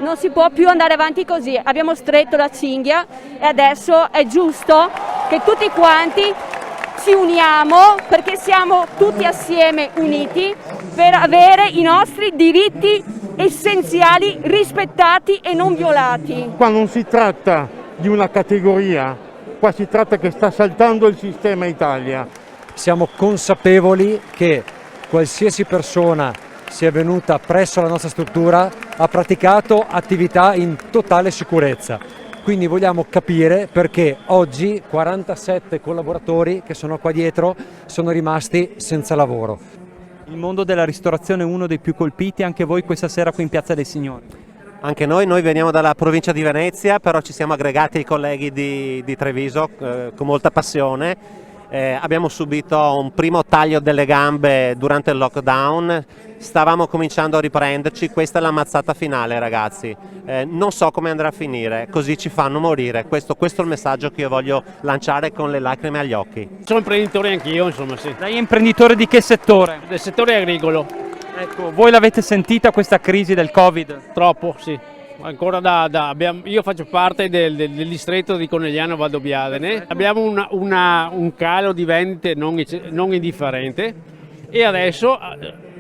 non si può più andare avanti così, abbiamo stretto la cinghia e adesso è giusto che tutti quanti ci uniamo, perché siamo tutti assieme uniti per avere i nostri diritti essenziali rispettati e non violati. Qua non si tratta di una categoria, qua si tratta che sta saltando il sistema Italia. Siamo consapevoli che qualsiasi persona sia venuta presso la nostra struttura ha praticato attività in totale sicurezza. Quindi vogliamo capire perché oggi 47 collaboratori che sono qua dietro sono rimasti senza lavoro. Il mondo della ristorazione è uno dei più colpiti, anche voi questa sera qui in Piazza dei Signori. Anche noi veniamo dalla provincia di Venezia, però ci siamo aggregati ai colleghi di Treviso con molta passione. Abbiamo subito un primo taglio delle gambe durante il lockdown, stavamo cominciando a riprenderci, questa è la mazzata finale ragazzi, non so come andrà a finire, così ci fanno morire, questo è il messaggio che io voglio lanciare con le lacrime agli occhi. Sono imprenditore anch'io, insomma, sì. Lei è imprenditore di che settore? Del settore agricolo. Ecco, voi l'avete sentita questa crisi del Covid? Troppo, sì. Ancora io faccio parte del distretto di Conegliano Valdobbiadene, abbiamo un calo di vendite non indifferente e adesso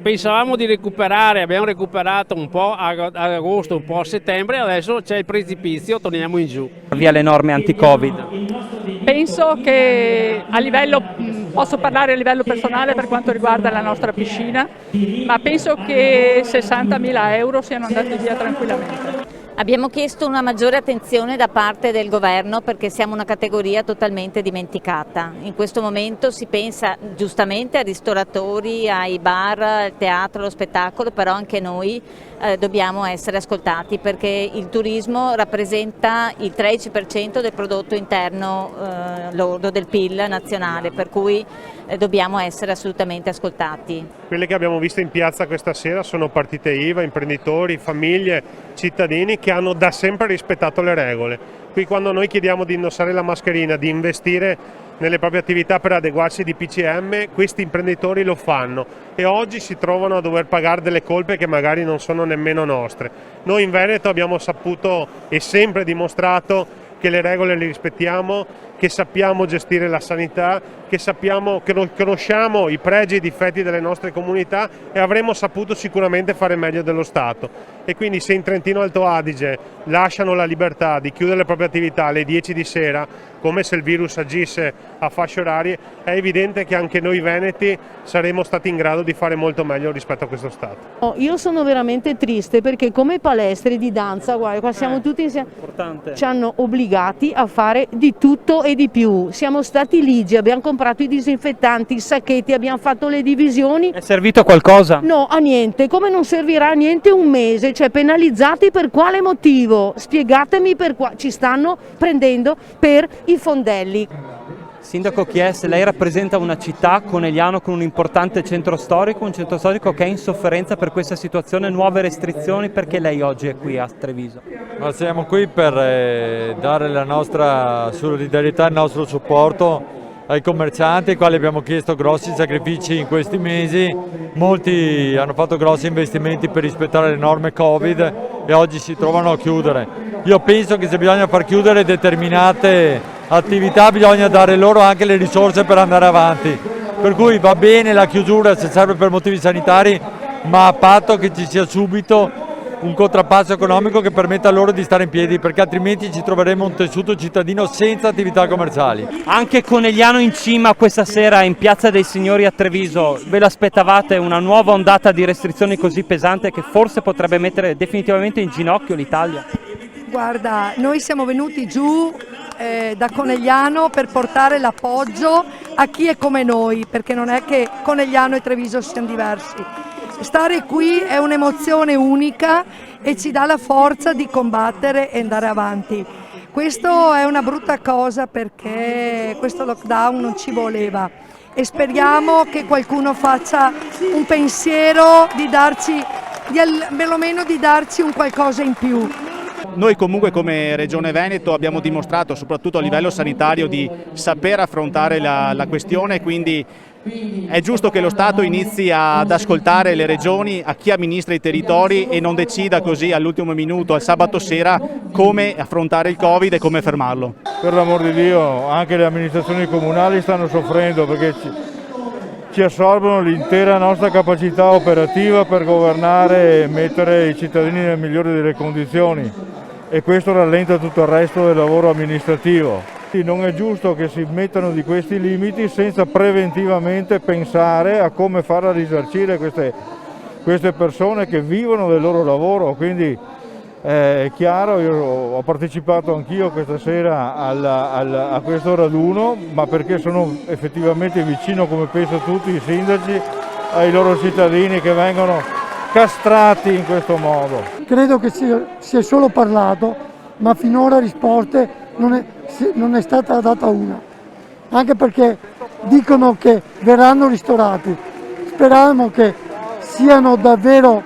pensavamo di recuperare, abbiamo recuperato un po' ad agosto, un po' a settembre, adesso c'è il precipizio, torniamo in giù. Via le norme anti-Covid. Penso che posso parlare a livello personale per quanto riguarda la nostra piscina, ma penso che 60.000 euro siano andati via tranquillamente. Abbiamo chiesto una maggiore attenzione da parte del governo perché siamo una categoria totalmente dimenticata. In questo momento si pensa giustamente ai ristoratori, ai bar, al teatro, allo spettacolo, però anche noi dobbiamo essere ascoltati perché il turismo rappresenta il 13% del prodotto interno lordo del PIL nazionale, per cui dobbiamo essere assolutamente ascoltati. Quelle che abbiamo visto in piazza questa sera sono partite IVA, imprenditori, famiglie, cittadini che hanno da sempre rispettato le regole. Qui quando noi chiediamo di indossare la mascherina, di investire nelle proprie attività per adeguarsi di DPCM, questi imprenditori lo fanno e oggi si trovano a dover pagare delle colpe che magari non sono nemmeno nostre. Noi in Veneto abbiamo saputo e sempre dimostrato che le regole le rispettiamo, che sappiamo gestire la sanità, che conosciamo i pregi e i difetti delle nostre comunità e avremmo saputo sicuramente fare meglio dello Stato. E quindi se in Trentino Alto Adige lasciano la libertà di chiudere le proprie attività alle 10 di sera, come se il virus agisse a fasce orarie, è evidente che anche noi veneti saremmo stati in grado di fare molto meglio rispetto a questo Stato. Io sono veramente triste perché come palestre di danza, guarda, qua siamo tutti insieme, ci hanno obbligati a fare di tutto e di più. Siamo stati ligi, abbiamo comprato i disinfettanti, i sacchetti, abbiamo fatto le divisioni. È servito a qualcosa? No, a niente, come non servirà a niente un mese, cioè penalizzati per quale motivo? Spiegatemi ci stanno prendendo per i fondelli. Sindaco Chies, lei rappresenta una città, Conegliano, con un importante centro storico, un centro storico che è in sofferenza per questa situazione, nuove restrizioni, perché lei oggi è qui a Treviso? Ma siamo qui per dare la nostra solidarietà, il nostro supporto ai commercianti ai quali abbiamo chiesto grossi sacrifici in questi mesi. Molti hanno fatto grossi investimenti per rispettare le norme Covid e oggi si trovano a chiudere. Io penso che se bisogna far chiudere determinate attività bisogna dare loro anche le risorse per andare avanti. Per cui va bene la chiusura se serve per motivi sanitari, ma a patto che ci sia subito un contrappasso economico che permetta loro di stare in piedi, perché altrimenti ci troveremo un tessuto cittadino senza attività commerciali. Anche Conegliano in cima questa sera in Piazza dei Signori a Treviso, ve l'aspettavate una nuova ondata di restrizioni così pesante che forse potrebbe mettere definitivamente in ginocchio l'Italia? Guarda, noi siamo venuti giù da Conegliano per portare l'appoggio a chi è come noi, perché non è che Conegliano e Treviso siano diversi. Stare qui è un'emozione unica e ci dà la forza di combattere e andare avanti. Questo è una brutta cosa perché questo lockdown non ci voleva e speriamo che qualcuno faccia un pensiero perlomeno di darci un qualcosa in più. Noi comunque come Regione Veneto abbiamo dimostrato soprattutto a livello sanitario di saper affrontare la questione, quindi È giusto che lo Stato inizi ad ascoltare le regioni, a chi amministra i territori e non decida così all'ultimo minuto, al sabato sera, come affrontare il Covid e come fermarlo. Per l'amor di Dio, anche le amministrazioni comunali stanno soffrendo perché ci assorbono l'intera nostra capacità operativa per governare e mettere i cittadini nelle migliori delle condizioni e questo rallenta tutto il resto del lavoro amministrativo. Non è giusto che si mettano di questi limiti senza preventivamente pensare a come far risarcire queste persone che vivono del loro lavoro. Quindi è chiaro, io ho partecipato anch'io questa sera a questo raduno, ma perché sono effettivamente vicino, come penso tutti i sindaci, ai loro cittadini che vengono castrati in questo modo. Credo che si è solo parlato, ma finora risposte non è stata data una, anche perché dicono che verranno ristorati. Speriamo che siano davvero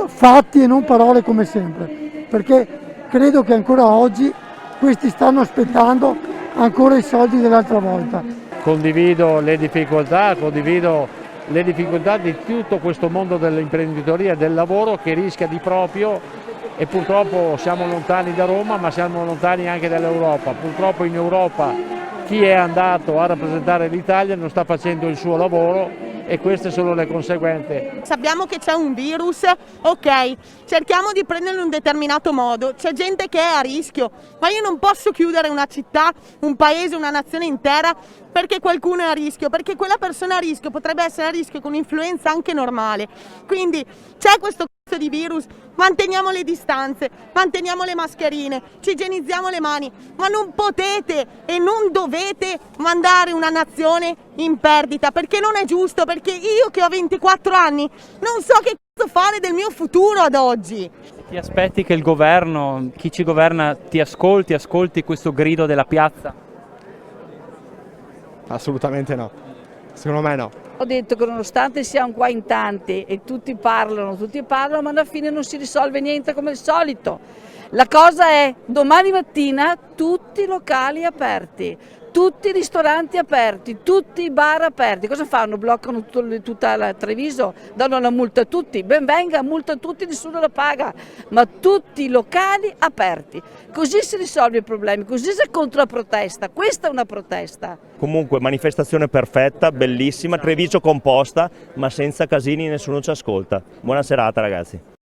fatti e non parole come sempre, perché credo che ancora oggi questi stanno aspettando ancora i soldi dell'altra volta. Condivido le difficoltà di tutto questo mondo dell'imprenditoria e del lavoro che rischia di proprio. E purtroppo siamo lontani da Roma, ma siamo lontani anche dall'Europa. Purtroppo in Europa chi è andato a rappresentare l'Italia non sta facendo il suo lavoro e queste sono le conseguenze. Sappiamo che c'è un virus, ok, cerchiamo di prenderlo in un determinato modo, c'è gente che è a rischio, ma io non posso chiudere una città, un paese, una nazione intera perché qualcuno è a rischio, perché quella persona a rischio potrebbe essere a rischio con un'influenza anche normale. Quindi c'è questo di virus, manteniamo le distanze, manteniamo le mascherine, ci igienizziamo le mani, ma non potete e non dovete mandare una nazione in perdita, perché non è giusto, perché io che ho 24 anni non so che cazzo fare del mio futuro ad oggi. Ti aspetti che il governo, chi ci governa, ti ascolti questo grido della piazza? Assolutamente no, secondo me no. Ho detto che nonostante siamo qua in tanti e tutti parlano, ma alla fine non si risolve niente come al solito. La cosa è domani mattina tutti i locali aperti, tutti i ristoranti aperti, tutti i bar aperti. Cosa fanno? Bloccano tutta la Treviso, danno la multa a tutti, ben venga, multa a tutti, nessuno la paga, ma tutti i locali aperti. Così si risolve i problemi, così si è contro la protesta, questa è una protesta. Comunque manifestazione perfetta, bellissima, Treviso composta, ma senza casini, nessuno ci ascolta. Buona serata ragazzi.